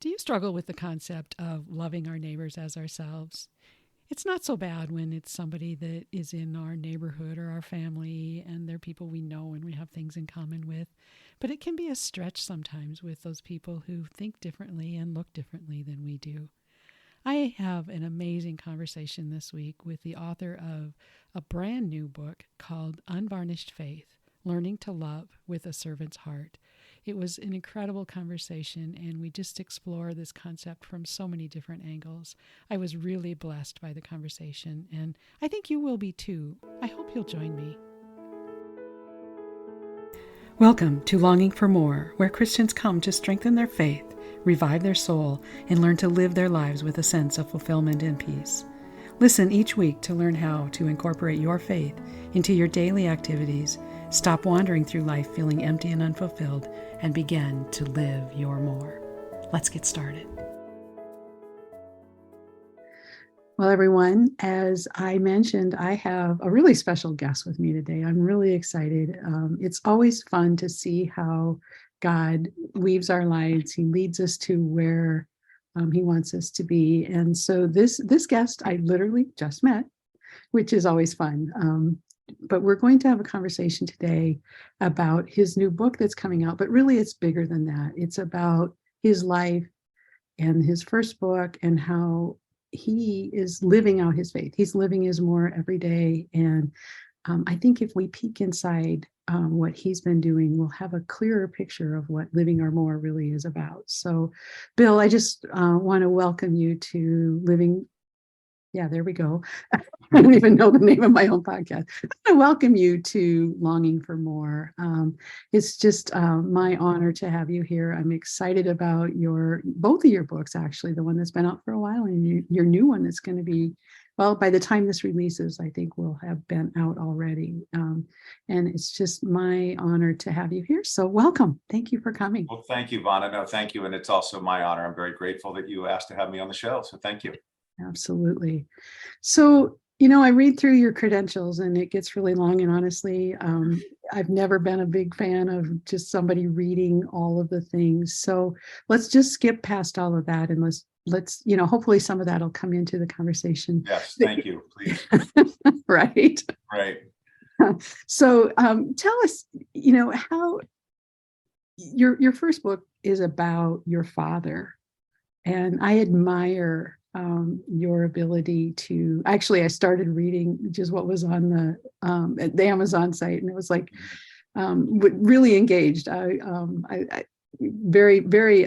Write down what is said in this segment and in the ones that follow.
Do you struggle with the concept of loving our neighbors as ourselves? It's not so bad when it's somebody that is in our neighborhood or our family and they're people we know and we have things in common with. But it can be a stretch sometimes with those people who think differently and look differently than we do. I have an amazing conversation this week with the author of a brand new book called Unvarnished Faith, Learning to Love with a Servant's Heart. It was an incredible conversation, and we just explore this concept from so many different angles. I was really blessed by the conversation, and I think you will be too. I hope you'll join me. Welcome to Longing for More, where Christians come to strengthen their faith, revive their soul, and learn to live their lives with a sense of fulfillment and peace. Listen each week to learn how to incorporate your faith into your daily activities, stop wandering through life feeling empty and unfulfilled, and begin to live your more. Let's get started. Well, everyone, as I mentioned, I have a really special guest with me today. I'm really excited. It's always fun to see how God weaves our lives. He leads us to where He wants us to be. And so this guest I literally just met, which is always fun. But we're going to have a conversation today about his new book that's coming out. But really, it's bigger than that. It's about his life and his first book and how he is living out his faith. He's living his more every day. And I think if we peek inside what he's been doing, we'll have a clearer picture of what living our more really is about. So, Bill, I just want to welcome you to Living. Yeah, there we go. I don't even know the name of my own podcast. I welcome you to Longing for More. It's just my honor to have you here. I'm excited about both of your books, actually, the one that's been out for a while and your new one that's going to be, well, by the time this releases, I think will have been out already. And it's just my honor to have you here. So welcome. Thank you for coming. Well, thank you, Vonna. No, thank you. And it's also my honor. I'm very grateful that you asked to have me on the show. So thank you. Absolutely. So, I read through your credentials and it gets really long. And honestly, I've never been a big fan of just somebody reading all of the things. So let's just skip past all of that and let's hopefully some of that will come into the conversation. Yes, thank you. Please. Right. Right. So tell us, how your first book is about your father. And I admire your ability to I started reading just what was on the Amazon site, and it was like really engaged. I very, very,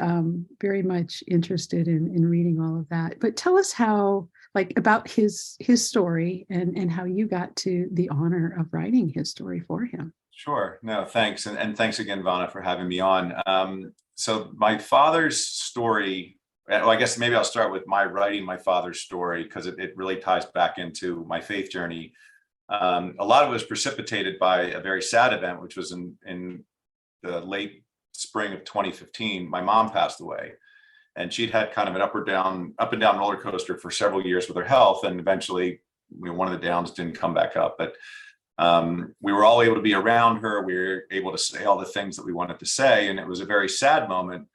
very much interested in reading all of that. But tell us how, about his story and how you got to the honor of writing his story for him. Sure. No, thanks. And thanks again, Vonna, for having me on. So my father's story, well, I guess maybe I'll start with my writing my father's story because it really ties back into my faith journey. A lot of it was precipitated by a very sad event, which was in the late spring of 2015. My mom passed away, and she'd had kind of an up and down roller coaster for several years with her health, and eventually, one of the downs didn't come back up. But we were all able to be around her. We were able to say all the things that we wanted to say, and it was a very sad moment,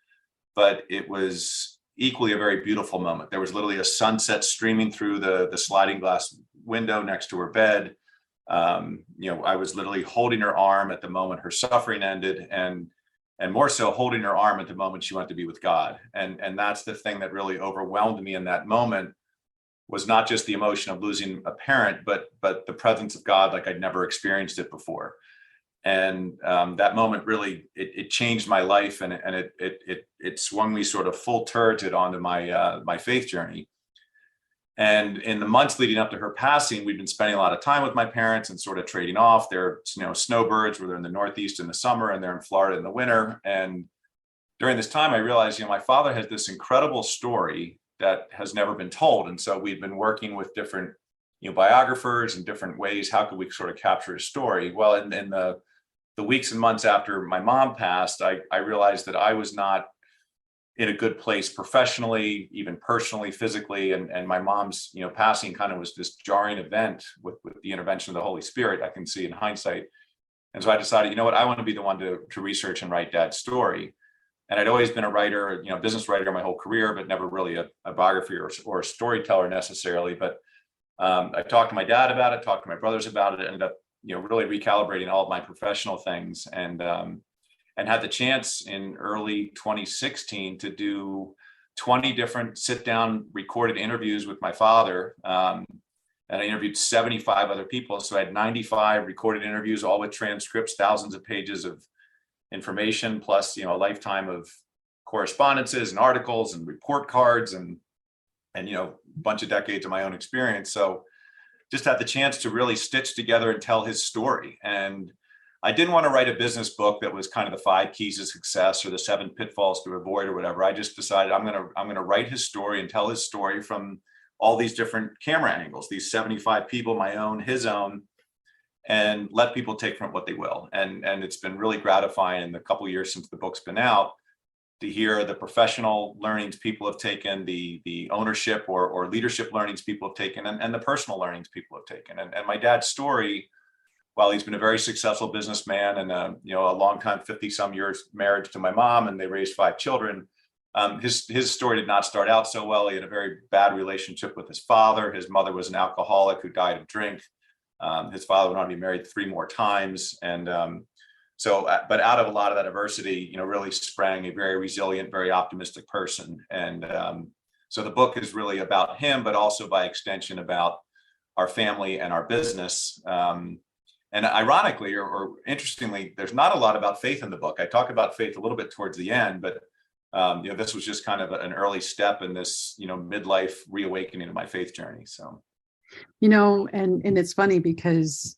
but it was equally a very beautiful moment. There was literally a sunset streaming through the sliding glass window next to her bed. I was literally holding her arm at the moment her suffering ended, and more so holding her arm at the moment she went to be with God. And that's the thing that really overwhelmed me in that moment, was not just the emotion of losing a parent, but the presence of God like I'd never experienced it before. And that moment really it changed my life, and it swung me sort of full turreted onto my faith journey. And in the months leading up to her passing, we'd been spending a lot of time with my parents and sort of trading off. They're snowbirds, where they're in the Northeast in the summer and they're in Florida in the winter. And during this time, I realized my father has this incredible story that has never been told. And so we'd been working with different biographers and different ways. How could we sort of capture his story? Well, in the weeks and months after my mom passed, I realized that I was not in a good place professionally, even personally, physically, and my mom's passing kind of was this jarring event with the intervention of the Holy Spirit, I can see in hindsight. And so I decided, I want to be the one to research and write Dad's story. And I'd always been a writer, business writer my whole career, but never really a biography or a storyteller necessarily. But I talked to my dad about it, talked to my brothers about it, ended up, really recalibrating all of my professional things, and had the chance in early 2016 to do 20 different sit-down recorded interviews with my father. And I interviewed 75 other people. So I had 95 recorded interviews, all with transcripts, thousands of pages of information, plus, a lifetime of correspondences and articles and report cards and a bunch of decades of my own experience. So just had the chance to really stitch together and tell his story. And I didn't want to write a business book that was kind of the 5 keys of success or the 7 pitfalls to avoid or whatever. I just decided I'm going to write his story and tell his story from all these different camera angles, these 75 people, my own, his own, and let people take from it what they will. And it's been really gratifying in the couple of years since the book's been out to hear the professional learnings people have taken, the ownership or leadership learnings people have taken, and the personal learnings people have taken. And my dad's story, while he's been a very successful businessman and a long time, 50 some years marriage to my mom, and they raised 5 children, his story did not start out so well. He had a very bad relationship with his father. His mother was an alcoholic who died of drink. His father went on to be married 3 more times. And but out of a lot of that adversity, really sprang a very resilient, very optimistic person. And so the book is really about him, but also by extension about our family and our business. And ironically, or interestingly, there's not a lot about faith in the book. I talk about faith a little bit towards the end, but this was just kind of an early step in this, midlife reawakening of my faith journey. So, and it's funny because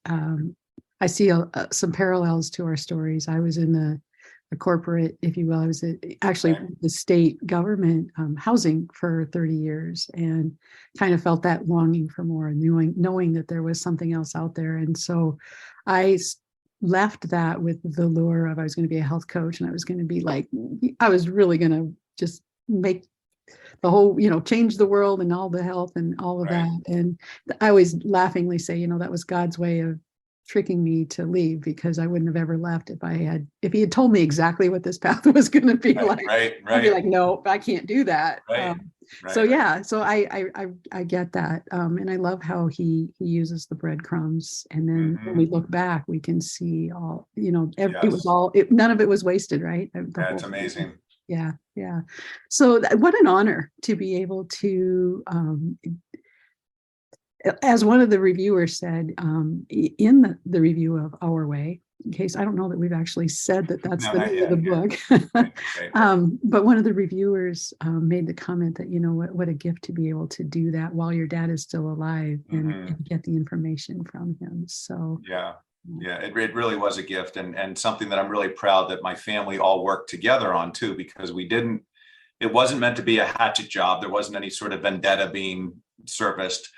I see some parallels to our stories. I was in the corporate, if you will. I was actually the state government housing for 30 years, and kind of felt that longing for more, knowing that there was something else out there. And so I left that with the lure of I was going to be a health coach, and I was going to be I was really going to just make the whole, change the world and all the health and all of that. And I always laughingly say, that was God's way of tricking me to leave, because I wouldn't have ever left if he had told me exactly what this path was going to be like. I'd be like, no, I can't do that. So I get that. And I love how he uses the breadcrumbs. And then when we look back, we can see all, it was all, none of it was wasted, right? That's amazing. Yeah. Yeah. So what an honor to be able to, as one of the reviewers said in the review of Our Way, in case I don't know that we've actually said that's the name of the book, but one of the reviewers made the comment that, what a gift to be able to do that while your dad is still alive and get the information from him. So yeah, it really was a gift, and something that I'm really proud that my family all worked together on too, because it wasn't meant to be a hatchet job. There wasn't any sort of vendetta being surfaced.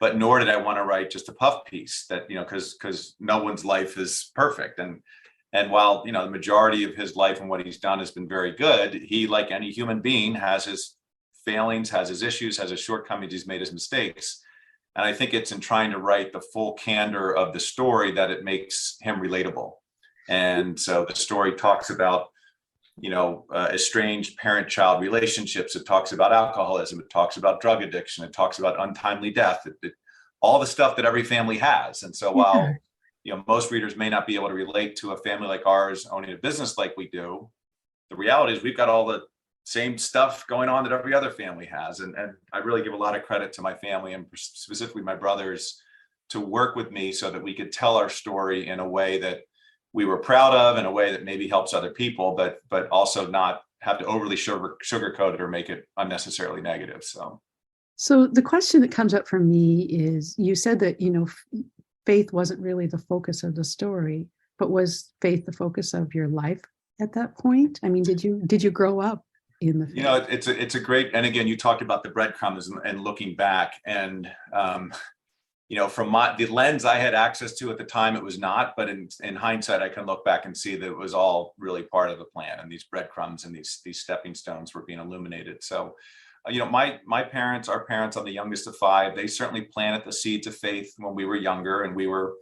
But nor did I want to write just a puff piece that, because no one's life is perfect. And while, the majority of his life and what he's done has been very good, he, like any human being, has his failings, has his issues, has his shortcomings, he's made his mistakes. And I think it's in trying to write the full candor of the story that it makes him relatable. And so the story talks about, estranged parent-child relationships. It talks about alcoholism. It talks about drug addiction. It talks about untimely death. All the stuff that every family has. And so while, most readers may not be able to relate to a family like ours owning a business like we do, the reality is we've got all the same stuff going on that every other family has. And I really give a lot of credit to my family, and specifically my brothers, to work with me so that we could tell our story in a way that we were proud of, in a way that maybe helps other people, but also not have to overly sugarcoat it or make it unnecessarily negative. So the question that comes up for me is, you said that, faith wasn't really the focus of the story, but was faith the focus of your life at that point? I mean, did you grow up in the faith? It's a great, and again, you talked about the breadcrumbs and looking back, and from the lens I had access to at the time, it was not, but in hindsight, I can look back and see that it was all really part of the plan, and these breadcrumbs and these stepping stones were being illuminated. So, my parents, our parents, I'm the youngest of 5, they certainly planted the seeds of faith when we were younger, and we were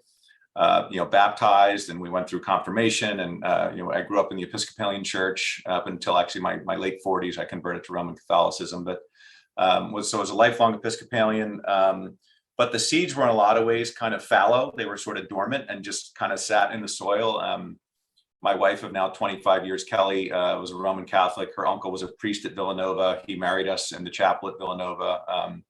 baptized, and we went through confirmation. And, I grew up in the Episcopalian church up until actually my late 40s. I converted to Roman Catholicism, but was a lifelong Episcopalian. But the seeds were in a lot of ways kind of fallow. They were sort of dormant and just kind of sat in the soil. My wife of now 25 years, Kelly, was a Roman Catholic. Her uncle was a priest at Villanova. He married us in the chapel at Villanova.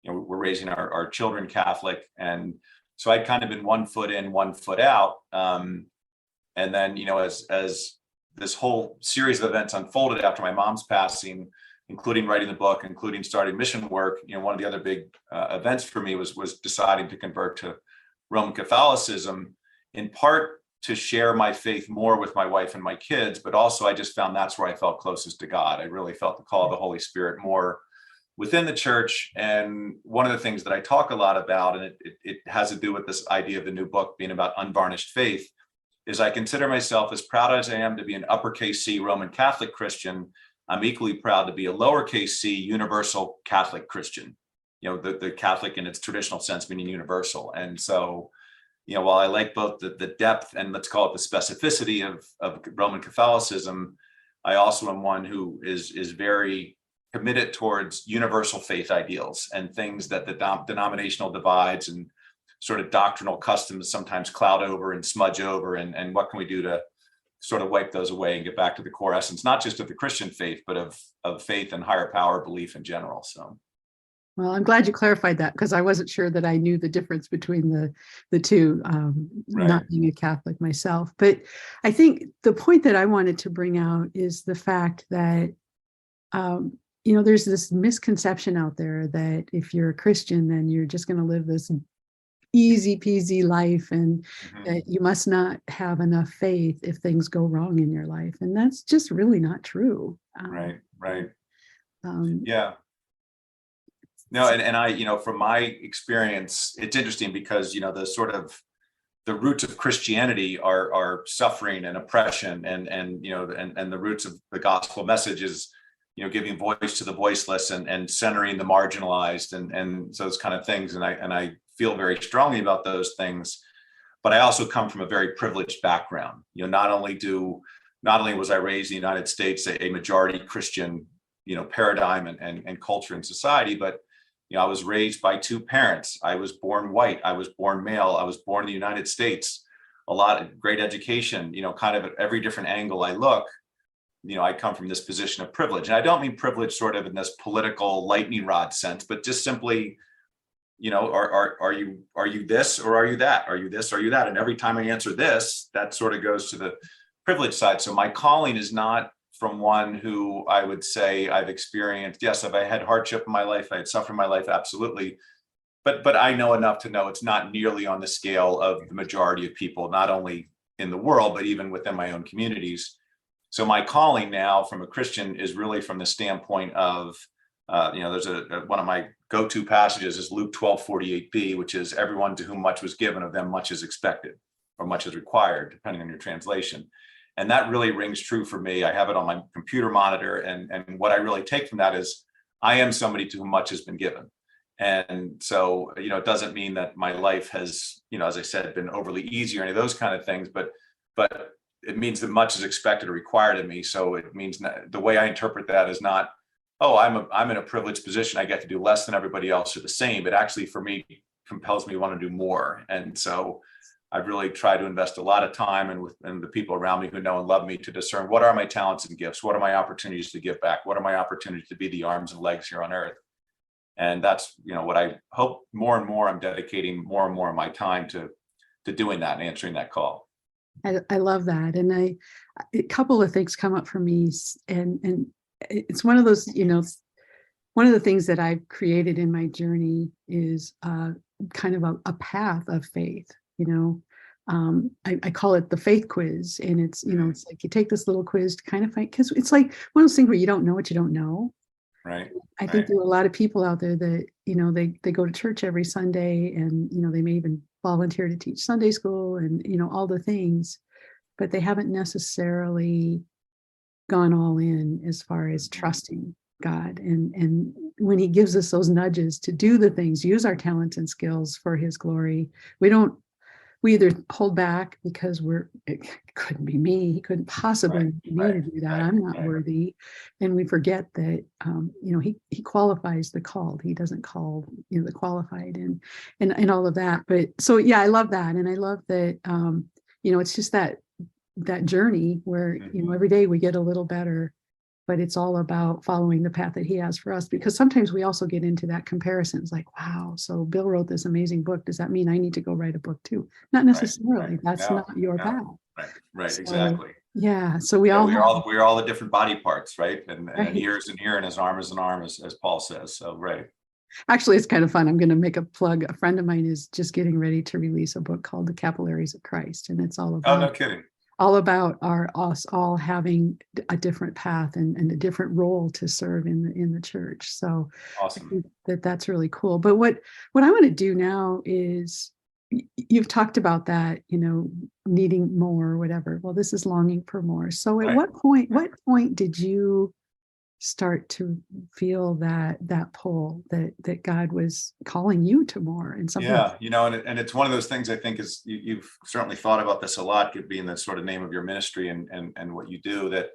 We're raising our children Catholic. And so I'd kind of been 1 foot in, 1 foot out. And then, as this whole series of events unfolded after my mom's passing, including writing the book, including starting mission work, one of the other big events for me was deciding to convert to Roman Catholicism, in part to share my faith more with my wife and my kids, but also I just found that's where I felt closest to God. I really felt the call of the Holy Spirit more within the church. And one of the things that I talk a lot about, and it has to do with this idea of the new book being about unvarnished faith, is I consider myself, as proud as I am to be an uppercase C Roman Catholic Christian, I'm equally proud to be a lowercase c universal Catholic Christian, the Catholic in its traditional sense, meaning universal. And so, while I like both the depth and let's call it the specificity of Roman Catholicism, I also am one who is very committed towards universal faith ideals and things that the denominational divides and sort of doctrinal customs sometimes cloud over and smudge over. And what can we do to sort of wipe those away and get back to the core essence, not just of the Christian faith, but of faith and higher power belief in general. So, well, I'm glad you clarified that, because I wasn't sure that I knew the difference between the two, right. Not being a Catholic myself. But I think the point that I wanted to bring out is the fact that, there's this misconception out there that if you're a Christian, then you're just going to live this easy peasy life, and that you must not have enough faith if things go wrong in your life. And that's just really not true. Right. Yeah. No, and I, from my experience, it's interesting because, the sort of the roots of Christianity are suffering and oppression, and the roots of the gospel message is, giving voice to the voiceless and centering the marginalized and those kind of things. And I feel very strongly about those things, but I also come from a very privileged background. Not only was I raised in the United States, a majority Christian, paradigm and culture and society, but I was raised by two parents. I was born white. I was born male. I was born in the United States. A lot of great education. Kind of at every different angle I look, I come from this position of privilege, and I don't mean privilege sort of in this political lightning rod sense, but just simply, are you this or are you that? Are you this or are you that? And every time I answer this, that sort of goes to the privilege side. So my calling is not from one who I would say I've experienced. Yes, have I had hardship in my life? I had suffering in my life, absolutely. But I know enough to know it's not nearly on the scale of the majority of people, not only in the world, but even within my own communities. So my calling now from a Christian is really from the standpoint of, there's one of my go-to passages is Luke 12:48b, which is everyone to whom much was given, of them much is expected, or much is required, depending on your translation. And that really rings true for me. I have it on my computer monitor. And what I really take from that is I am somebody to whom much has been given. And so, it doesn't mean that my life has, as I said, been overly easy or any of those kind of things, but it means that much is expected or required of me. So it means the way I interpret that is not, oh, I'm in a privileged position, I get to do less than everybody else or the same, but actually for me compels me to want to do more. And so I've really tried to invest a lot of time and the people around me who know and love me to discern what are my talents and gifts, what are my opportunities to give back, what are my opportunities to be the arms and legs here on earth. And that's what I hope more and more I'm dedicating more and more of my time to doing that and answering that call. I love that. And a couple of things come up for me, and it's one of those, one of the things that I've created in my journey is kind of a path of faith. I call it the faith quiz, and it's it's like you take this little quiz to kind of find, because it's like one of those things where you don't know what you don't know. Right. I think there are a lot of people out there that they go to church every Sunday, and they may even volunteer to teach Sunday school and all the things, but they haven't necessarily gone all in as far as trusting God. And when he gives us those nudges to do the things, use our talents and skills for his glory, we don't we either hold back because it couldn't be me. He couldn't possibly Right, be me right, to do that. right, I'm not right. worthy. And we forget that, he qualifies the called. He doesn't call, the qualified and all of that. But so, yeah, I love that. And I love that, it's just that journey where, Mhm. every day we get a little better, but it's all about following the path that he has for us, because sometimes we also get into that comparison. It's like, wow, so Bill wrote this amazing book, does that mean I need to go write a book too? Not Right, right. necessarily. That's No, not your no, path. right, right, So exactly. yeah, so we Yeah, all have, we're all the different body parts, right? And an right. ear is an ear and his arm is an arm, as Paul says. So, right. Actually, it's kind of fun. I'm going to make a plug. A friend of mine is just getting ready to release a book called The Capillaries of Christ, and it's Oh, no kidding. all about us all having a different path and a different role to serve in the church. So I Awesome. think that's really cool. But what I want to do now is, you've talked about that, needing more or whatever. Well, this is longing for more. So at Right. what point did you start to feel that pull that God was calling you to more and something? Yeah, and it's one of those things I think is you've certainly thought about this a lot, it being the sort of name of your ministry and what you do, that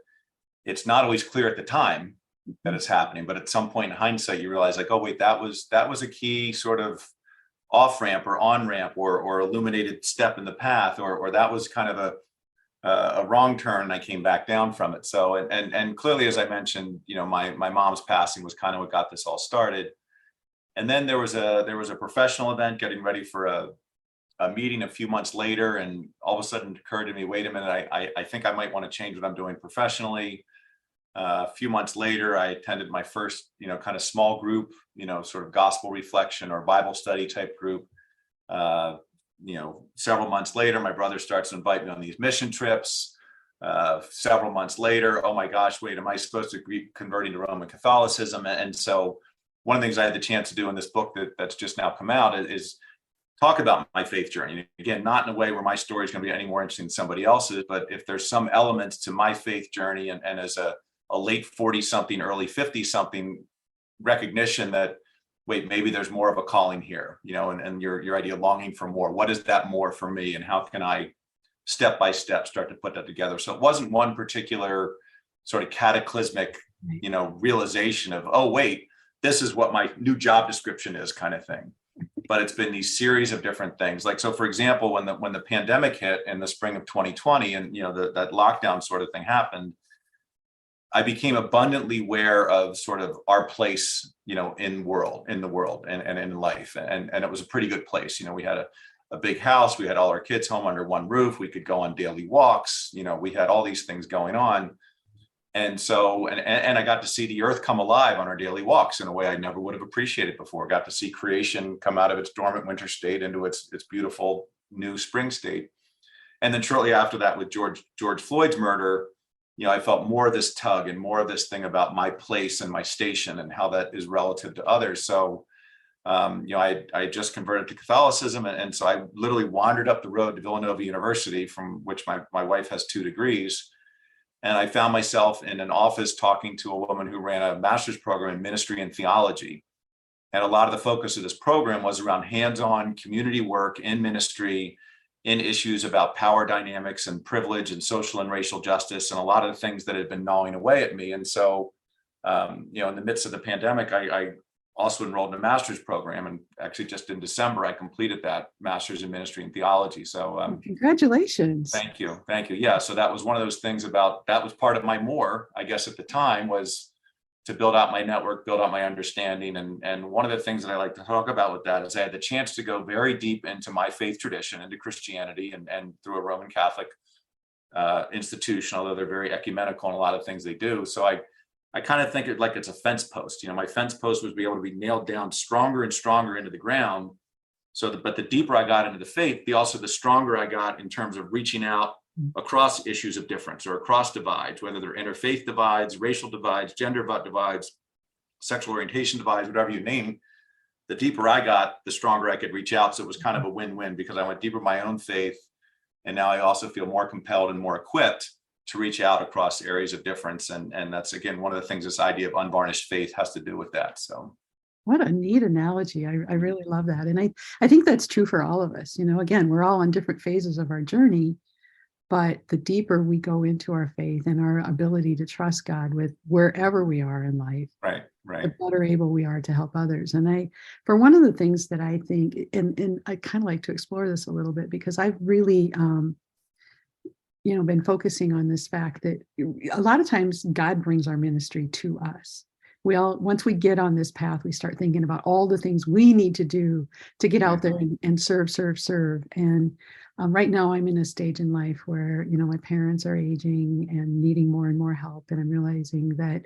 it's not always clear at the time that it's happening, but at some point in hindsight, you realize like, oh wait, that was a key sort of off ramp or on ramp or illuminated step in the path, or that was kind of a wrong turn. And I came back down from it. So and clearly, as I mentioned, my mom's passing was kind of what got this all started. And then there was a professional event getting ready for a meeting a few months later, and all of a sudden it occurred to me, wait a minute, I think I might want to change what I'm doing professionally. A few months later, I attended my first, kind of small group, sort of gospel reflection or Bible study type group. Uh, Several months later, my brother starts to invite me on these mission trips. Several months later, oh my gosh, wait, am I supposed to be converting to Roman Catholicism? And so one of the things I had the chance to do in this book that's just now come out is talk about my faith journey. Again, not in a way where my story is going to be any more interesting than somebody else's, but if there's some elements to my faith journey and as a late 40 something, early 50 something, recognition that, wait, maybe there's more of a calling here, and your idea of longing for more. What is that more for me? And how can I step by step start to put that together? So it wasn't one particular sort of cataclysmic, realization of, oh, wait, this is what my new job description is, kind of thing. But it's been these series of different things. Like, so for example, when the pandemic hit in the spring of 2020 and, that lockdown sort of thing happened, I became abundantly aware of sort of our place, in the world and in life. And it was a pretty good place. We had a big house. We had all our kids home under one roof. We could go on daily walks. We had all these things going on. And so, and I got to see the earth come alive on our daily walks in a way I never would have appreciated before. Got to see creation come out of its dormant winter state into its beautiful new spring state. And then shortly after that, with George Floyd's murder, I felt more of this tug and more of this thing about my place and my station and how that is relative to others. So, I just converted to Catholicism. And so I literally wandered up the road to Villanova University, from which my wife has 2 degrees. And I found myself in an office talking to a woman who ran a master's program in ministry and theology. And a lot of the focus of this program was around hands-on community work in ministry, in issues about power dynamics and privilege and social and racial justice, and a lot of the things that had been gnawing away at me. And so, in the midst of the pandemic, I also enrolled in a master's program, and actually just in December, I completed that master's in ministry and theology. So, Congratulations. thank you. Yeah. So that was one of those things that was part of my more, I guess, at the time, was to build out my network, build out my understanding. And one of the things that I like to talk about with that is I had the chance to go very deep into my faith tradition, into Christianity, and through a Roman Catholic institution, although they're very ecumenical in a lot of things they do. So I kind of think it like it's a fence post. My fence post was be able to be nailed down stronger and stronger into the ground. But the deeper I got into the faith, the stronger I got in terms of reaching out across issues of difference or across divides, whether they're interfaith divides, racial divides, gender divides, sexual orientation divides, whatever you name. The deeper I got, the stronger I could reach out. So it was kind of a win-win, because I went deeper in my own faith. And now I also feel more compelled and more equipped to reach out across areas of difference. And that's, again, one of the things this idea of unvarnished faith has to do with that. So. What a neat analogy. I really love that. And I think that's true for all of us. Again, we're all on different phases of our journey, but the deeper we go into our faith and our ability to trust God with wherever we are in life, Right, the right, better able we are to help others. And for one of the things that I think, and I kind of like to explore this a little bit because I've really, been focusing on this fact that a lot of times God brings our ministry to us. Once we get on this path, we start thinking about all the things we need to do to get out there and serve, serve, serve. And right now I'm in a stage in life where, my parents are aging and needing more and more help. And I'm realizing that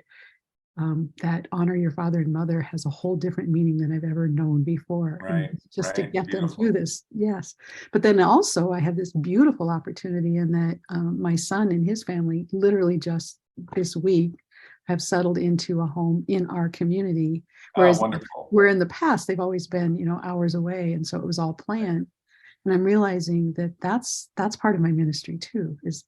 honor your father and mother has a whole different meaning than I've ever known before. right, And just to right. get them Beautiful. through this, yes. But then also, I have this beautiful opportunity in that my son and his family literally just this week have settled into a home in our community. Oh, Whereas wonderful. where in the past they've always been, hours away. And so it was all planned. And I'm realizing that that's part of my ministry too, is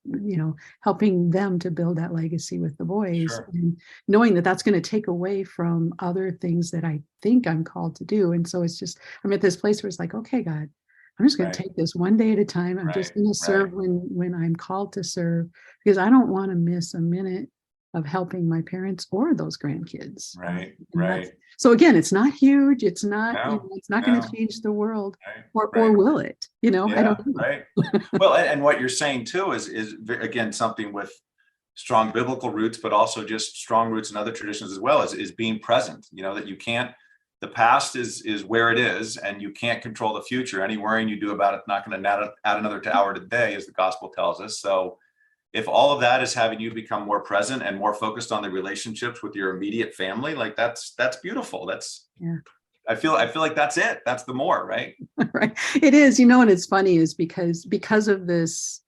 helping them to build that legacy with the boys, Sure. and knowing that that's going to take away from other things that I think I'm called to do. And so it's just, I'm at this place where it's like, okay, God, I'm just going to Right, take this one day at a time. I'm right, just going to right. serve when I'm called to serve, because I don't want to miss a minute of helping my parents or those grandkids. Right, And that's, right. so again, it's not huge. It's not, No, it's not going to no. change the world, Right, or right. will it? I Yeah, don't know. right. Well, and what you're saying too is again something with strong biblical roots, but also just strong roots in other traditions as well, is being present. That you can't. The past is where it is, and you can't control the future. Any worrying you do about it's not going to add another hour today, as the gospel tells us. So, if all of that is having you become more present and more focused on the relationships with your immediate family, like that's beautiful. Yeah. I feel like that's it. That's the more, right? Right. It is, and it's funny is because of this,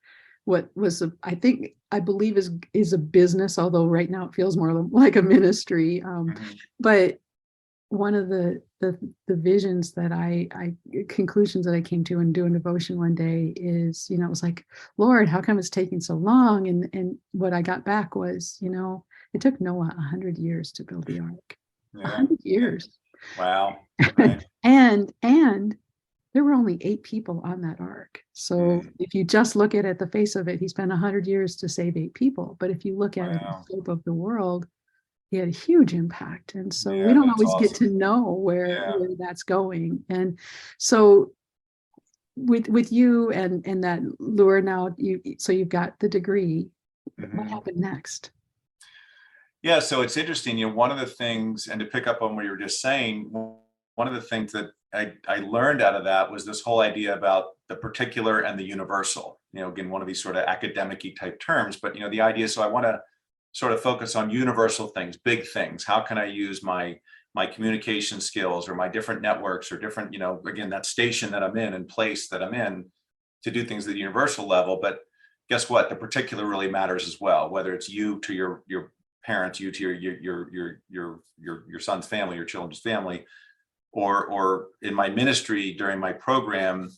what was I believe is a business, although right now it feels more like a ministry. Mhm. But one of the visions that I conclusions that I came to in doing devotion one day is, it was like, Lord, how come it's taking so long? And what I got back was, it took Noah 100 years to build the ark. a Yeah, hundred yeah. years. Wow. Right. And there were only 8 people on that ark. So Mm, if you just look at the face of it, he spent 100 years to save 8 people. But if you look at it in the wow. scope of the world, he had a huge impact. And so we Yeah, don't that's always get awesome. to know Yeah. where that's going. And so with you and that lure now, so you've got the degree. What Mhm. happened next? Yeah, so it's interesting. One of the things, and to pick up on what you were just saying, one of the things that I learned out of that was this whole idea about the particular and the universal. Again, one of these sort of academic-y type terms, but the idea. So I want to sort of focus on universal things, big things. How can I use my communication skills or my different networks or different, again, that station that I'm in and place that I'm in to do things at the universal level. But guess what? The particular really matters as well, whether it's you to your parents, you to your son's family, your children's family, or in my ministry during my program,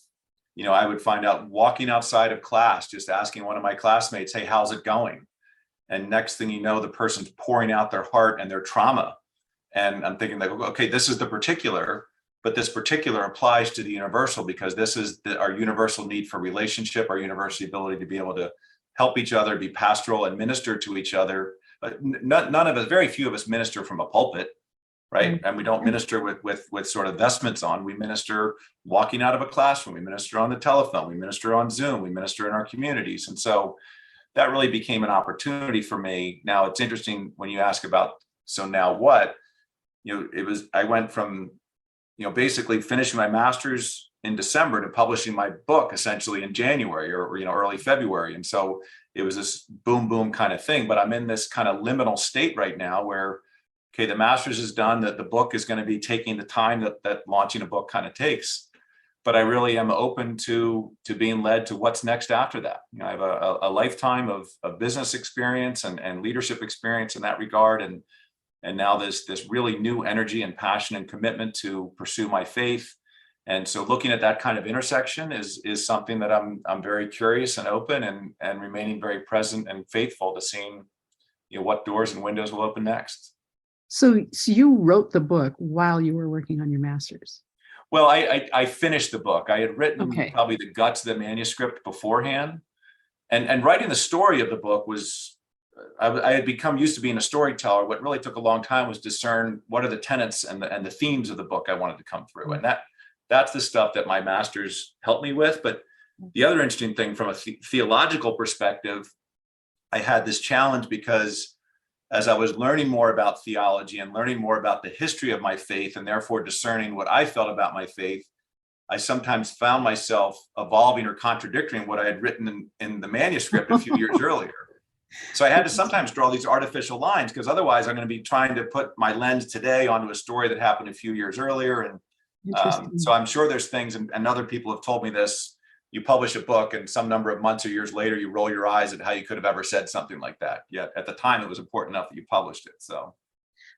I would find out walking outside of class, just asking one of my classmates, hey, how's it going? And next thing you know, the person's pouring out their heart and their trauma. And I'm thinking like, okay, this is the particular, but this particular applies to the universal because this is our universal need for relationship, our universal ability to be able to help each other, be pastoral and minister to each other. But none of us, very few of us minister from a pulpit, right? Right. And we don't minister with sort of vestments on. We minister walking out of a classroom. We minister on the telephone. We minister on Zoom. We minister in our communities. And so that really became an opportunity for me. Now it's interesting when you ask about, so now what? I went from, basically finishing my master's in December to publishing my book essentially in January or early February. And so it was this boom, boom kind of thing. But I'm in this kind of liminal state right now where, okay, the master's is done, that the book is going to be taking the time that launching a book kind of takes. But I really am open to being led to what's next after that. I have a lifetime of business experience and leadership experience in that regard. And now this really new energy and passion and commitment to pursue my faith. And so looking at that kind of intersection is something that I'm very curious and open and remaining very present and faithful to seeing what doors and windows will open next. So you wrote the book while you were working on your master's. Well, I finished the book. I had written Okay. probably the guts of the manuscript beforehand, and writing the story of the book was, I had become used to being a storyteller. What really took a long time was discern what are the tenets and the themes of the book I wanted to come through, and that's the stuff that my master's helped me with. But the other interesting thing from a theological perspective, I had this challenge because as I was learning more about theology and learning more about the history of my faith, and therefore discerning what I felt about my faith, I sometimes found myself evolving or contradicting what I had written in the manuscript a few years earlier. So I had to sometimes draw these artificial lines, because otherwise I'm going to be trying to put my lens today onto a story that happened a few years earlier. And so Interesting. I'm sure there's things, and other people have told me this, you publish a book and some number of months or years later, you roll your eyes at how you could have ever said something like that. Yet at the time, it was important enough that you published it. So,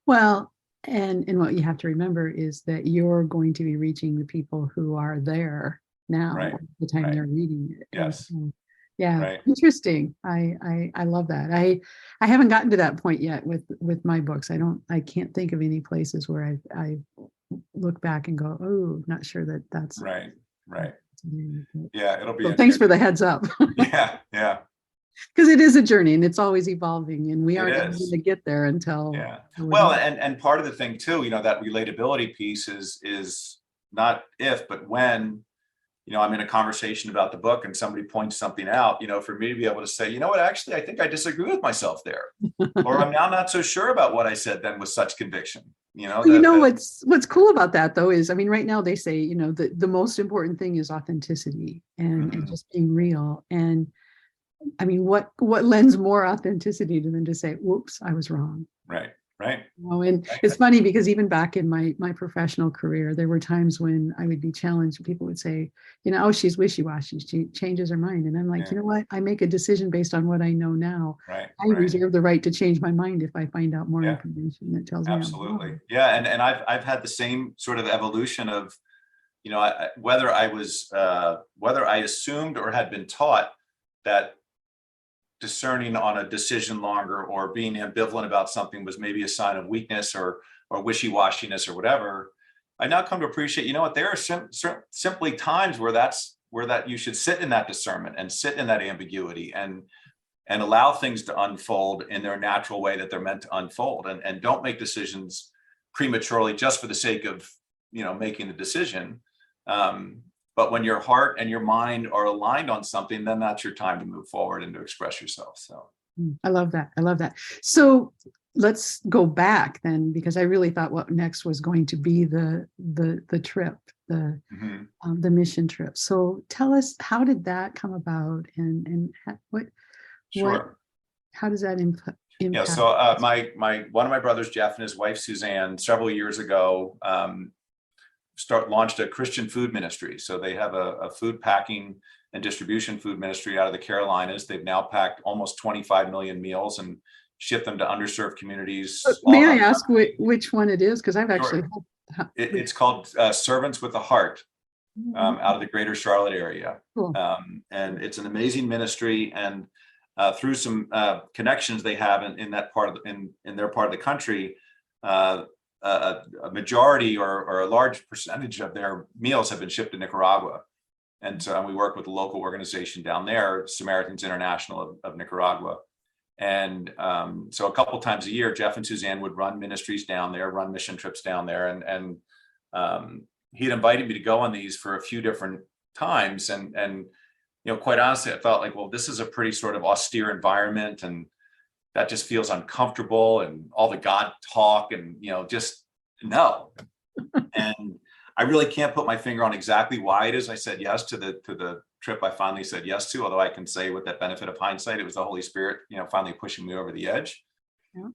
Well, and what you have to remember is that you're going to be reaching the people who are there now right, at the time right. they're reading it. And Yes, so, yeah, right. interesting. I love that. I haven't gotten to that point yet with my books. I can't think of any places where I look back and go, oh, not sure that that's Right, right. so Yeah, it'll be thanks for interesting. the heads up. Yeah, yeah, Because it is a journey and it's always evolving and we it aren't ever going is. to get there until Yeah. we're Well, done. and part of the thing too, that relatability piece is not if, but when, I'm in a conversation about the book and somebody points something out, for me to be able to say, you know what, actually, I think I disagree with myself there. Or I'm now not so sure about what I said then with such conviction. Well, That what's cool about that though is, I mean, right now they say, the most important thing is authenticity and mhm, just being real. And I mean, what lends more authenticity than to say, whoops, I was wrong. right, right, And it's exactly. funny because even back in my professional career, there were times when I would be challenged. People would say, oh, she's wishy-washy. She changes her mind. And I'm like, Yeah, you know what? I make a decision based on what I know now. right, I right. reserve the right to change my mind if I find out more Yeah, information that tells me I'm absolutely. wrong. Yeah, and I've had the same sort of evolution of, whether I assumed or had been taught that discerning on a decision longer or being ambivalent about something was maybe a sign of weakness or wishy-washiness or whatever. I now come to appreciate, what, there are simply times where that you should sit in that discernment and sit in that ambiguity and allow things to unfold in their natural way that they're meant to unfold, and don't make decisions prematurely just for the sake of making the decision. But when your heart and your mind are aligned on something, then that's your time to move forward and to express yourself. So, I love that. I love that. So let's go back then, because I really thought what next was going to be the trip, the mhm, the mission trip. So tell us, how did that come about, and what sure. how does that Yeah. impact? So my one of my brothers, Jeff, and his wife Suzanne, several years ago, launched a Christian food ministry. So they have a food packing and distribution food ministry out of the Carolinas. They've now packed almost 25 million meals and shipped them to underserved communities all May I around the ask country. which one it is? Because I've actually Sure. had, It's called Servants with a Heart, out of the greater Charlotte area. cool. And it's an amazing ministry. And through some connections they have in that part of in their part of the country, a majority or a large percentage of their meals have been shipped to Nicaragua. And so we work with a local organization down there, Samaritans International of Nicaragua. And so a couple times a year, Jeff and Suzanne would run ministries down there, run mission trips down there. And he'd invited me to go on these for a few different times. And quite honestly, I felt like, well, this is a pretty sort of austere environment. And that just feels uncomfortable, and all the God talk and, just no. And I really can't put my finger on exactly why it is I said yes to the trip I finally said yes to, although I can say with that benefit of hindsight, it was the Holy Spirit, finally pushing me over the edge. Yeah.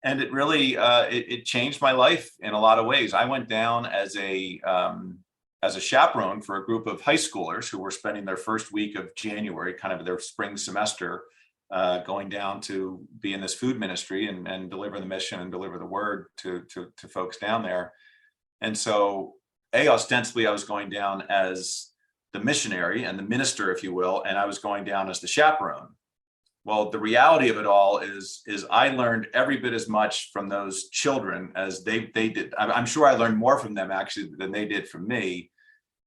And it really, it changed my life in a lot of ways. I went down as a chaperone for a group of high schoolers who were spending their first week of January, kind of their spring semester, going down to be in this food ministry and deliver the mission and deliver the word to folks down there. And so, ostensibly, I was going down as the missionary and the minister, if you will, and I was going down as the chaperone. Well, the reality of it all is I learned every bit as much from those children as they did. I'm sure I learned more from them actually than they did from me.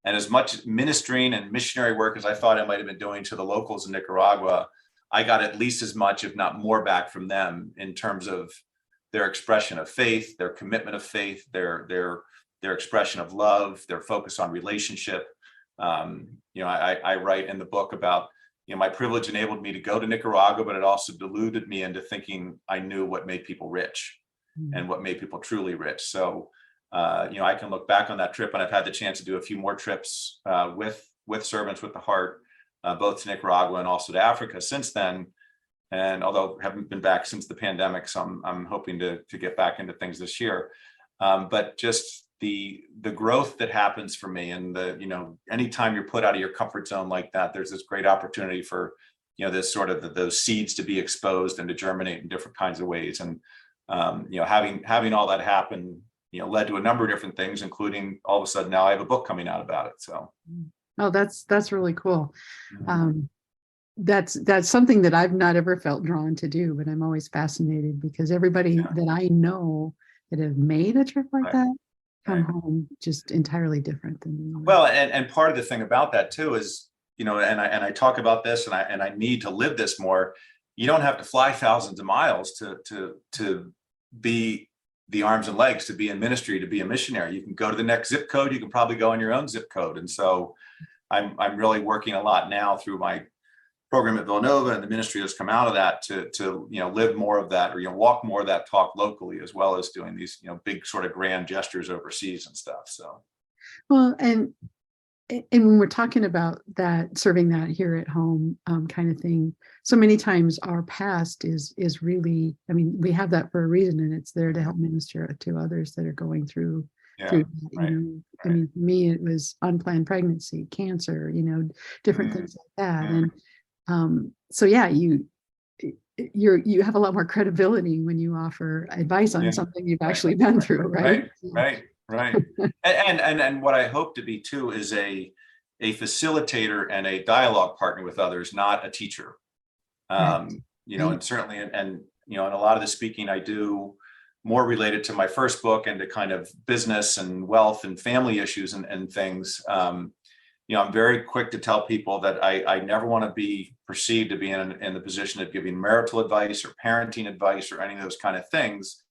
And as much ministering and missionary work as I thought I might have been doing to the locals in Nicaragua, I got at least as much, if not more, back from them in terms of their expression of faith, their commitment of faith, their expression of love, their focus on relationship. I write in the book about, my privilege enabled me to go to Nicaragua, but it also deluded me into thinking I knew what made people rich and what made people truly rich. So, I can look back on that trip, and I've had the chance to do a few more trips with Servants with the Heart, both to Nicaragua and also to Africa since then. And although I haven't been back since the pandemic, so I'm hoping to get back into things this year. But just the growth that happens for me, and anytime you're put out of your comfort zone like that, there's this great opportunity for, this sort of those seeds to be exposed and to germinate in different kinds of ways. And, having all that happen, led to a number of different things, including all of a sudden now I have a book coming out about it. So. Oh, that's really cool. That's something that I've not ever felt drawn to do, but I'm always fascinated because everybody that I know that have made a trip like that come home just entirely different than me. Well, and part of the thing about that too is, and I talk about this, and I need to live this more. You don't have to fly thousands of miles to be the arms and legs, to be in ministry, to be a missionary. You can go to the next zip code. You can probably go in your own zip code. And so I'm really working a lot now through my program at Villanova and the ministry that's come out of that to live more of that, or walk more of that talk locally, as well as doing these big sort of grand gestures overseas and stuff. So, well, and when we're talking about that, serving that here at home kind of thing, so many times our past is really, we have that for a reason, and it's there to help minister to others that are going through. For me, it was unplanned pregnancy, cancer, different things like that. And so you have a lot more credibility when you offer advice on something you've actually been through, right? Right. And what I hope to be too is a facilitator and a dialogue partner with others, not a teacher. And certainly, and a lot of the speaking I do more related to my first book and to kind of business and wealth and family issues and things. I'm very quick to tell people that I never want to be perceived to be in the position of giving marital advice or parenting advice or any of those kind of things.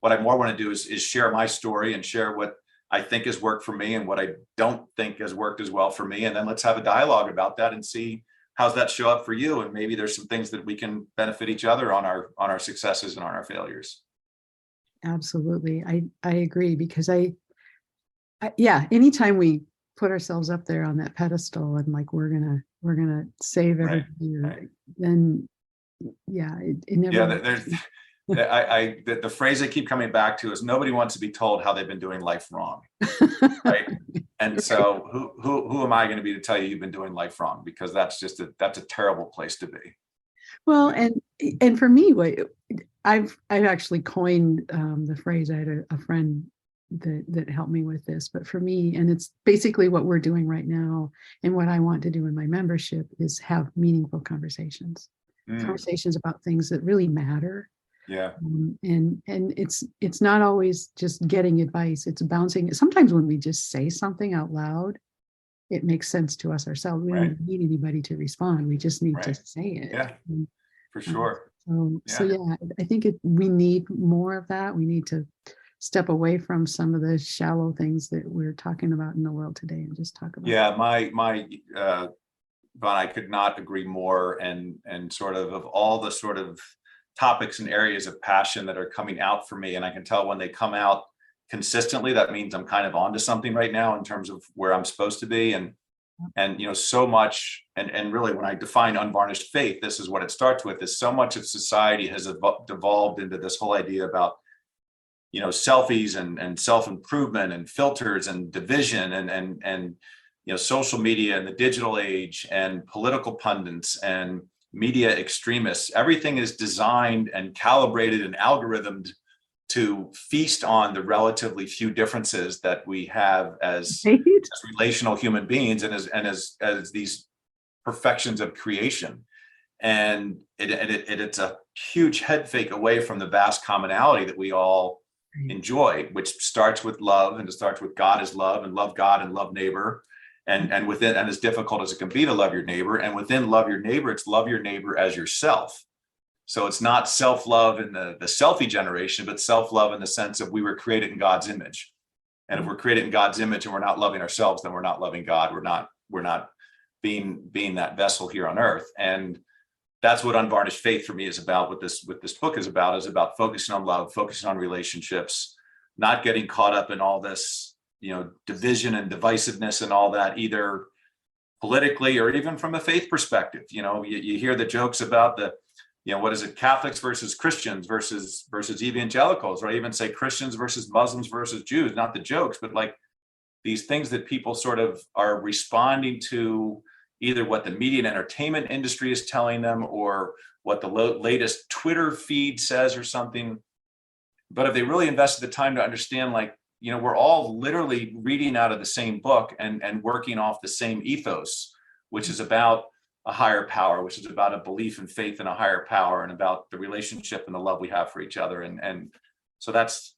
What I more want to do is share my story and share what I think has worked for me and what I don't think has worked as well for me. And then let's have a dialogue about that and see how's that show up for you. And maybe there's some things that we can benefit each other on our successes and on our failures. Absolutely. I agree, because anytime we put ourselves up there on that pedestal and like we're gonna save everybody, then it never the phrase I keep coming back to is nobody wants to be told how they've been doing life wrong, right? And so who am I going to be to tell you you've been doing life wrong? Because that's a terrible place to be. Well, and for me, I've actually coined the phrase. I had a friend that helped me with this, but for me, and it's basically what we're doing right now, and what I want to do in my membership is have meaningful conversations about things that really matter. And it's not always just getting advice. It's bouncing. Sometimes when we just say something out loud, it makes sense to us ourselves. We don't need anybody to respond. We just need to say it. Yeah, for sure. So I think we need more of that. We need to step away from some of the shallow things that we're talking about in the world today and just talk about. Yeah, Bon, I could not agree more. And sort of all the sort of topics and areas of passion that are coming out for me, and I can tell when they come out consistently, that means I'm kind of onto something right now in terms of where I'm supposed to be. And so much, and really when I define unvarnished faith, this is what it starts with, is so much of society has devolved into this whole idea about selfies and self-improvement and filters and division and social media and the digital age and political pundits and media extremists. Everything is designed and calibrated and algorithmed to feast on the relatively few differences that we have as relational human beings and as these perfections of creation. it's a huge head fake away from the vast commonality that we all enjoy, which starts with love, and it starts with God is love, and love God and love neighbor. And within, and as difficult as it can be to love your neighbor, and within love your neighbor, it's love your neighbor as yourself. So it's not self-love in the selfie generation, but self-love in the sense of we were created in God's image. And if we're created in God's image and we're not loving ourselves, then we're not loving God. We're not being that vessel here on earth. And that's what Unvarnished Faith for me is about. What this book is about focusing on love, focusing on relationships, not getting caught up in all this, division and divisiveness and all that, either politically or even from a faith perspective. You hear the jokes about what is it, Catholics versus Christians versus evangelicals, or I even say Christians versus Muslims versus Jews, not the jokes, but like these things that people sort of are responding to, either what the media and entertainment industry is telling them or what the latest Twitter feed says or something. But if they really invested the time to understand, we're all literally reading out of the same book and working off the same ethos, which is about a higher power, which is about a belief and faith in a higher power, and about the relationship and the love we have for each other. And so that's,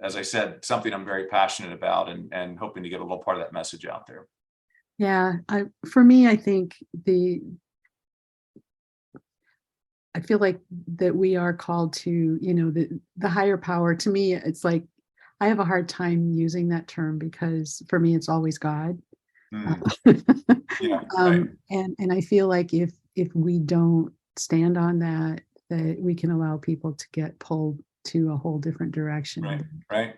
as I said, something I'm very passionate about, and hoping to get a little part of that message out there. Yeah, for me, I think I feel like that we are called to, the higher power. To me, it's like I have a hard time using that term, because for me, it's always God. Yeah, right. And I feel like if we don't stand on that we can allow people to get pulled to a whole different direction. Right.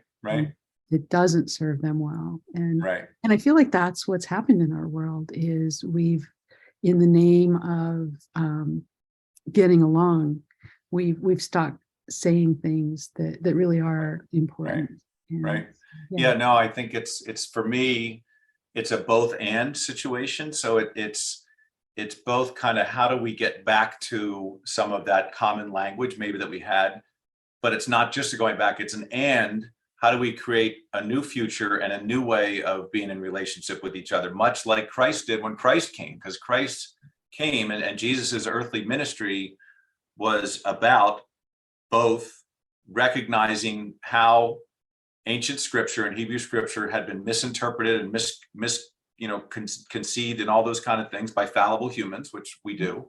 It doesn't serve them well. And I feel like that's what's happened in our world, is we've, in the name of getting along, we've stopped saying things that really are important. Right. Yeah, no, I think it's for me, it's a both and situation. So it's both kind of, how do we get back to some of that common language maybe that we had, but it's not just going back, it's an and. How do we create a new future and a new way of being in relationship with each other, much like Christ did when Christ came? Because Christ came, and Jesus's earthly ministry was about both recognizing how ancient scripture and Hebrew scripture had been misinterpreted and conceived and all those kind of things by fallible humans, which we do.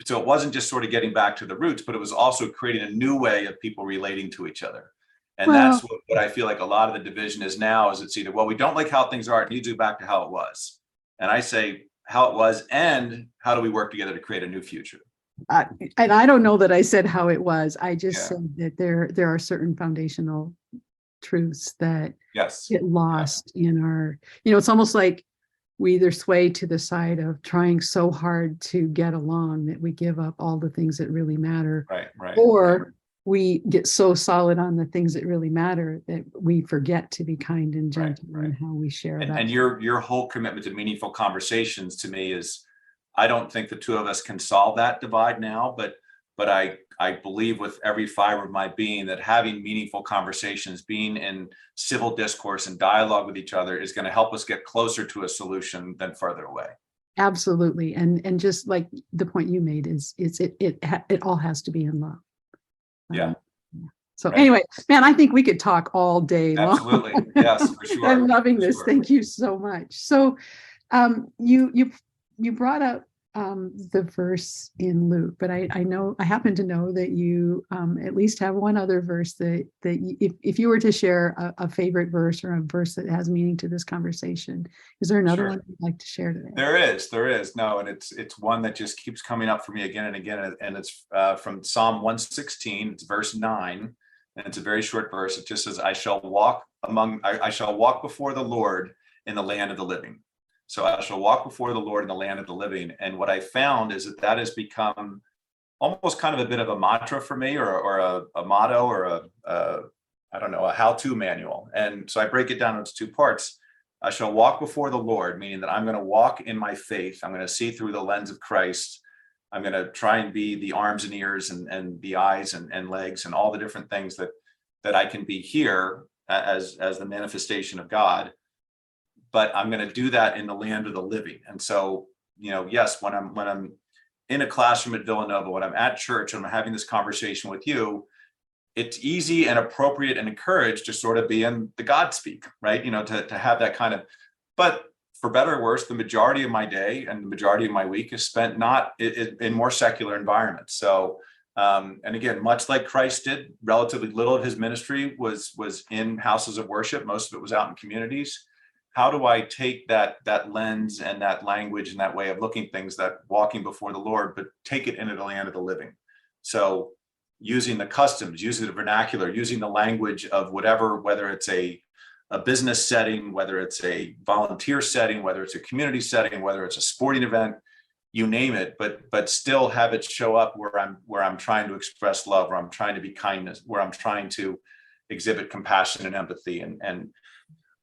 So it wasn't just sort of getting back to the roots, but it was also creating a new way of people relating to each other. And that's what I feel like a lot of the division is now, is it's either, well, we don't like how things are, it needs to go back to how it was. And I say how it was, and how do we work together to create a new future? And I don't know that I said how it was. I just said that there are certain foundational truths that get lost in our, it's almost like we either sway to the side of trying so hard to get along that we give up all the things that really matter. Or we get so solid on the things that really matter that we forget to be kind and gentle in how we share that. And your whole commitment to meaningful conversations, to me, is, I don't think the two of us can solve that divide now, but I believe with every fiber of my being that having meaningful conversations, being in civil discourse and dialogue with each other, is going to help us get closer to a solution than further away. Absolutely. And just like the point you made is it all has to be in love. So anyway, man, I think we could talk all day long. Absolutely. Yes, for sure. I'm loving this. Thank you so much. So you brought up the verse in Luke, but I happen to know that you at least have one other verse that if you were to share a favorite verse, or a verse that has meaning to this conversation, is there another one you'd like to share today? There is. No, and it's one that just keeps coming up for me again and again, and it's from Psalm 116. It's verse 9, and it's a very short verse. It just says, I shall walk before the Lord in the land of the living. So I shall walk before the Lord in the land of the living. And what I found is that has become almost kind of a bit of a mantra for me, or a motto, or a how-to manual. And so I break it down into two parts. I shall walk before the Lord, meaning that I'm going to walk in my faith. I'm going to see through the lens of Christ. I'm going to try and be the arms and ears and the eyes and legs and all the different things that I can be here as the manifestation of God. But I'm going to do that in the land of the living. And so, yes, when I'm in a classroom at Villanova, when I'm at church and I'm having this conversation with you, it's easy and appropriate and encouraged to sort of be in the God speak, right? To have that kind of, but for better or worse, the majority of my day and the majority of my week is spent not in more secular environments. So, and again, much like Christ did, relatively little of his ministry was in houses of worship. Most of it was out in communities. How do I take that lens and that language and that way of looking at things, that walking before the Lord, but take it into the land of the living? So using the customs, using the vernacular, using the language of whatever, whether it's a business setting, whether it's a volunteer setting, whether it's a community setting, whether it's a sporting event, you name it, but still have it show up where I'm trying to express love, where I'm trying to be kindness, where I'm trying to exhibit compassion and empathy. And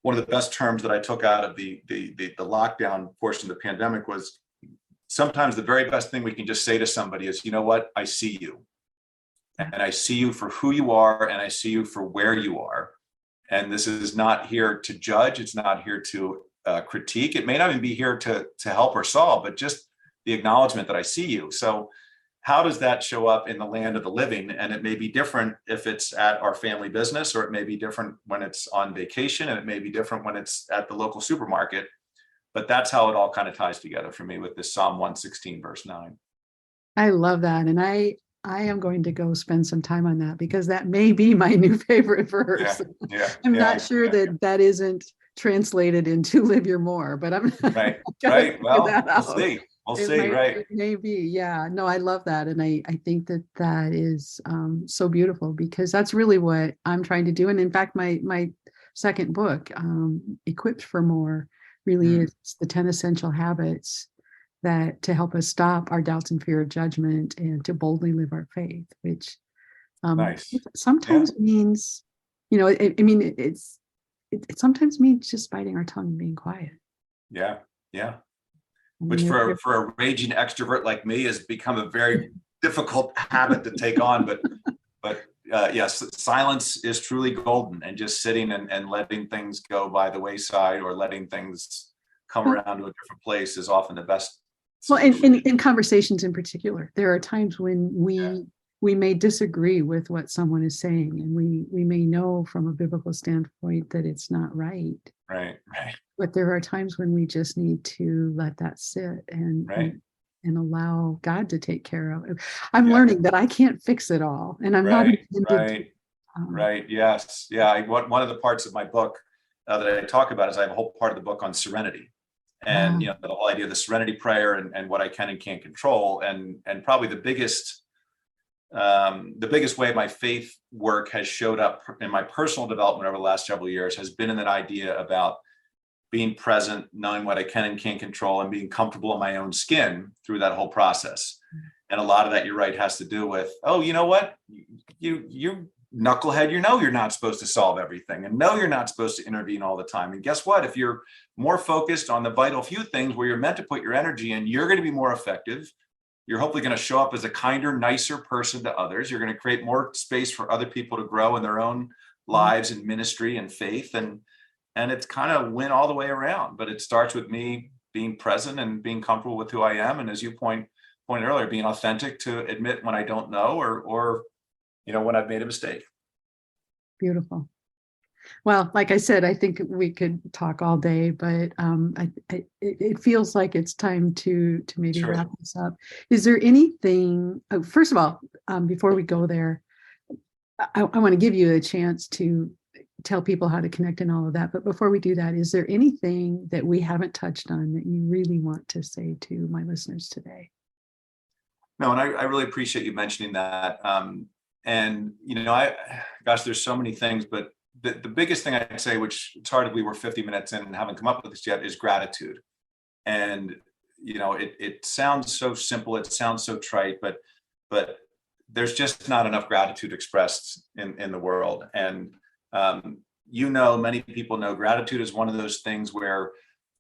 one of the best terms that I took out of the lockdown portion of the pandemic was, sometimes the very best thing we can just say to somebody is, you know what, I see you. And I see you for who you are, and I see you for where you are. And this is not here to judge. It's not here to critique. It may not even be here to help or solve, but just the acknowledgement that I see you. So how does that show up in the land of the living? And it may be different if it's at our family business, or it may be different when it's on vacation, and it may be different when it's at the local supermarket. But that's how it all kind of ties together for me with this Psalm 116, verse 9. I love that. And I am going to go spend some time on that, because that may be my new favorite verse. I'm not sure that isn't translated into live your more, but I'm right. Well, we'll see. Right. It may be. Yeah. No, I love that. And I think that is so beautiful, because that's really what I'm trying to do. And in fact, my second book, Equipped for More, really is the 10 essential habits that to help us stop our doubts and fear of judgment, and to boldly live our faith, which sometimes means, it sometimes means just biting our tongue and being quiet. Yeah. Which for a raging extrovert like me has become a very difficult habit to take on. But yes, silence is truly golden, and just sitting and letting things go by the wayside, or letting things come around to a different place, is often the best. Well, in conversations in particular, there are times when we may disagree with what someone is saying, and we may know from a biblical standpoint that it's not right. Right. But there are times when we just need to let that sit and allow God to take care of it. I'm learning that I can't fix it all, and I'm not intended to. Right. Yes. Yeah. One of the parts of my book that I talk about is I have a whole part of the book on serenity. And the whole idea of the serenity prayer, and what I can and can't control, and probably the biggest way my faith work has showed up in my personal development over the last several years has been in that idea about being present, knowing what I can and can't control, and being comfortable in my own skin through that whole process. And a lot of that, you're right, has to do with, oh, you know what, you knucklehead, you're not supposed to solve everything, and no, you're not supposed to intervene all the time. And guess what? If you're more focused on the vital few things where you're meant to put your energy in, you're going to be more effective. You're hopefully going to show up as a kinder, nicer person to others. You're going to create more space for other people to grow in their own lives and ministry and faith. And it's kind of win all the way around. But it starts with me being present and being comfortable with who I am. And as you pointed earlier, being authentic to admit when I don't know, or when I've made a mistake. Beautiful. Well, like I said, I think we could talk all day, but it feels like it's time to maybe wrap this up. Is there anything, first of all, before we go there, I want to give you a chance to tell people how to connect and all of that. But before we do that, is there anything that we haven't touched on that you really want to say to my listeners today? No, and I really appreciate you mentioning that. And, there's so many things, but the biggest thing I'd say, which it's hard if we were 50 minutes in and haven't come up with this yet, is gratitude. And, it sounds so simple. It sounds so trite, but there's just not enough gratitude expressed in the world. And, many people know gratitude is one of those things where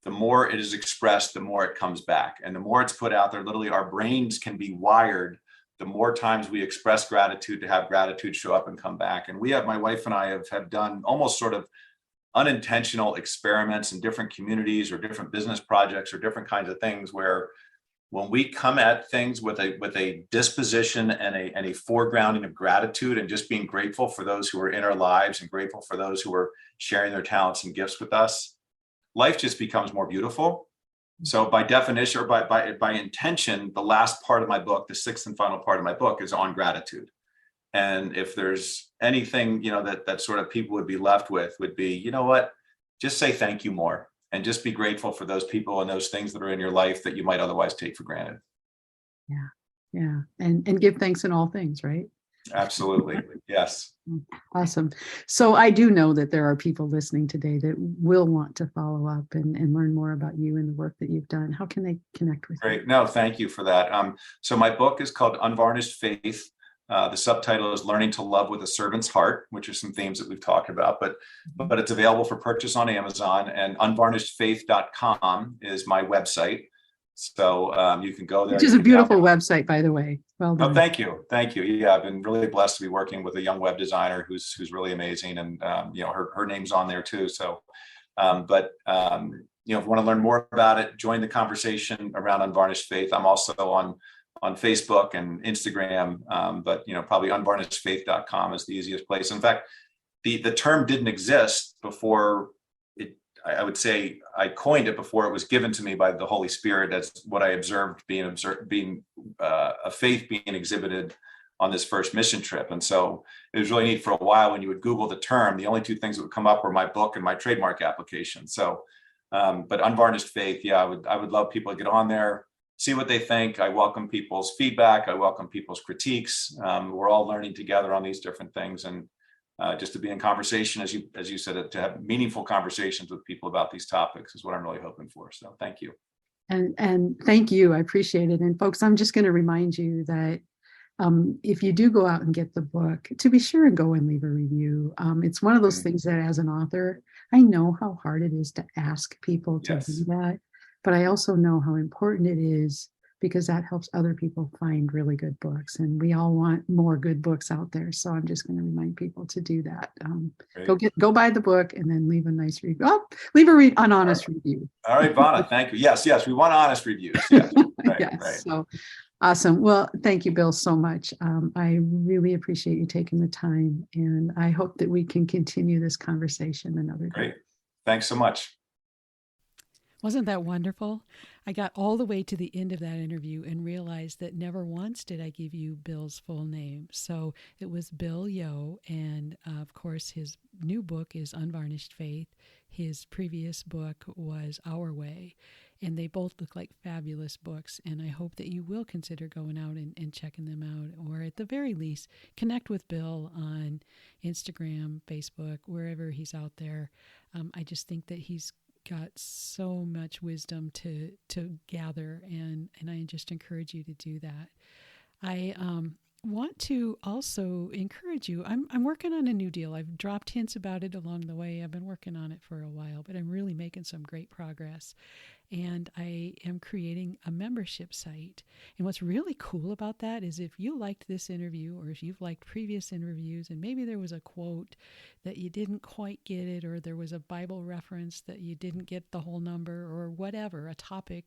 the more it is expressed, the more it comes back. And the more it's put out there, literally our brains can be wired. The more times we express gratitude, to have gratitude show up and come back. And my wife and I have done almost sort of unintentional experiments in different communities or different business projects or different kinds of things where when we come at things with a disposition and a foregrounding of gratitude and just being grateful for those who are in our lives and grateful for those who are sharing their talents and gifts with us, life just becomes more beautiful. So by definition, or by intention, the last part of my book, the sixth and final part of my book, is on gratitude. And if there's anything, that sort of people would be left with, would be, you know what, just say thank you more, and just be grateful for those people and those things that are in your life that you might otherwise take for granted. Yeah. Yeah. And give thanks in all things, right? Absolutely. Yes. Awesome. So I do know that there are people listening today that will want to follow up and learn more about you and the work that you've done. How can they connect with you? Great. No, thank you for that. So my book is called Unvarnished Faith. The subtitle is Learning to Love with a Servant's Heart, which are some themes that we've talked about, but it's available for purchase on Amazon, and unvarnishedfaith.com is my website. So you can go there. Which is a beautiful website, by the way. Well done. Oh, thank you. Thank you. Yeah, I've been really blessed to be working with a young web designer who's really amazing. And, her name's on there too. So, if you want to learn more about it, join the conversation around Unvarnished Faith. I'm also on Facebook and Instagram, but probably unvarnishedfaith.com is the easiest place. In fact, the term didn't exist before it. I would say I coined it before it was given to me by the Holy Spirit as what I observed being a faith being exhibited on this first mission trip. And so it was really neat. For a while, when you would Google the term, the only two things that would come up were my book and my trademark application. So, but Unvarnished Faith, yeah, I would love people to get on there, see what they think. I welcome people's feedback. I welcome people's critiques. We're all learning together on these different things, and just to be in conversation, as you said, to have meaningful conversations with people about these topics is what I'm really hoping for. So thank you. And thank you. I appreciate it. And folks, I'm just going to remind you that if you do go out and get the book, to be sure and go and leave a review. It's one of those things that as an author, I know how hard it is to ask people to do that, but I also know how important it is, because that helps other people find really good books, and we all want more good books out there. So I'm just going to remind people to do that. Go buy the book and then leave a nice review. Oh, leave an honest review. All right, Vonna, thank you. Yes, we want honest reviews. Yes, right. So awesome. Well, thank you, Bill, so much. I really appreciate you taking the time, and I hope that we can continue this conversation another day. Great. Thanks so much. Wasn't that wonderful? I got all the way to the end of that interview and realized that never once did I give you Bill's full name. So it was Bill Yoh, and of course his new book is Unvarnished Faith. His previous book was Our Way, and they both look like fabulous books, and I hope that you will consider going out and checking them out, or at the very least, connect with Bill on Instagram, Facebook, wherever he's out there. I just think that he's got so much wisdom to gather, and I just encourage you to do that. I want to also encourage you. I'm working on a new deal. I've dropped hints about it along the way. I've been working on it for a while, but I'm really making some great progress. And I am creating a membership site. And what's really cool about that is if you liked this interview, or if you've liked previous interviews, and maybe there was a quote that you didn't quite get it, or there was a Bible reference that you didn't get the whole number, or whatever, a topic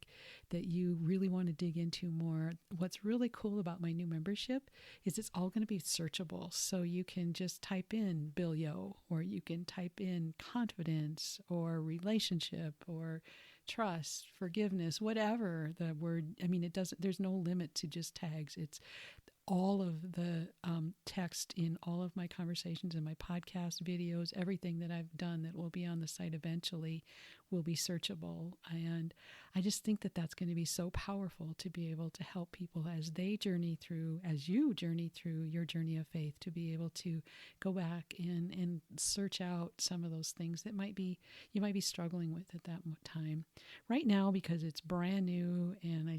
that you really want to dig into more, what's really cool about my new membership is it's all going to be searchable. So you can just type in Bill Yoh, or you can type in confidence, or relationship, or trust, forgiveness, whatever the word. I mean, there's no limit to just tags. It's all of the text in all of my conversations and my podcast videos, everything that I've done that will be on the site eventually will be searchable. And I just think that that's going to be so powerful to be able to help people as you journey through your journey of faith, to be able to go back and search out some of those things that you might be struggling with at that time. Right now, because it's brand new and I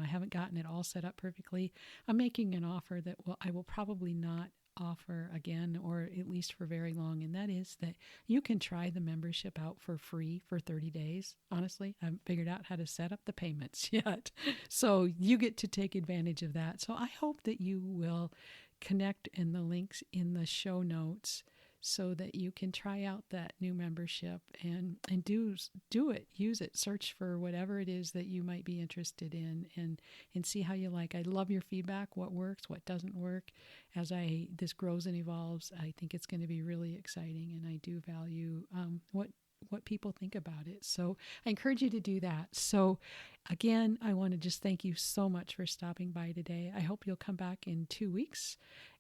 haven't gotten it all set up perfectly, I'm making an offer that I will probably not offer again, or at least for very long, and that is that you can try the membership out for free for 30 days. Honestly, I haven't figured out how to set up the payments yet, so you get to take advantage of that. So I hope that you will connect in the links in the show notes so that you can try out that new membership and do it, use it, search for whatever it is that you might be interested in, and see how you like. I love your feedback, what works, what doesn't work. As this grows and evolves, I think it's going to be really exciting, and I do value what people think about it. So I encourage you to do that. So again, I want to just thank you so much for stopping by today. I hope you'll come back in 2 weeks,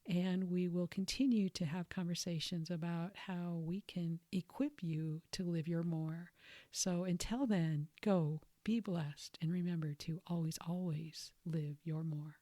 and we will continue to have conversations about how we can equip you to live your more. So until then, go, be blessed, and remember to always, always live your more.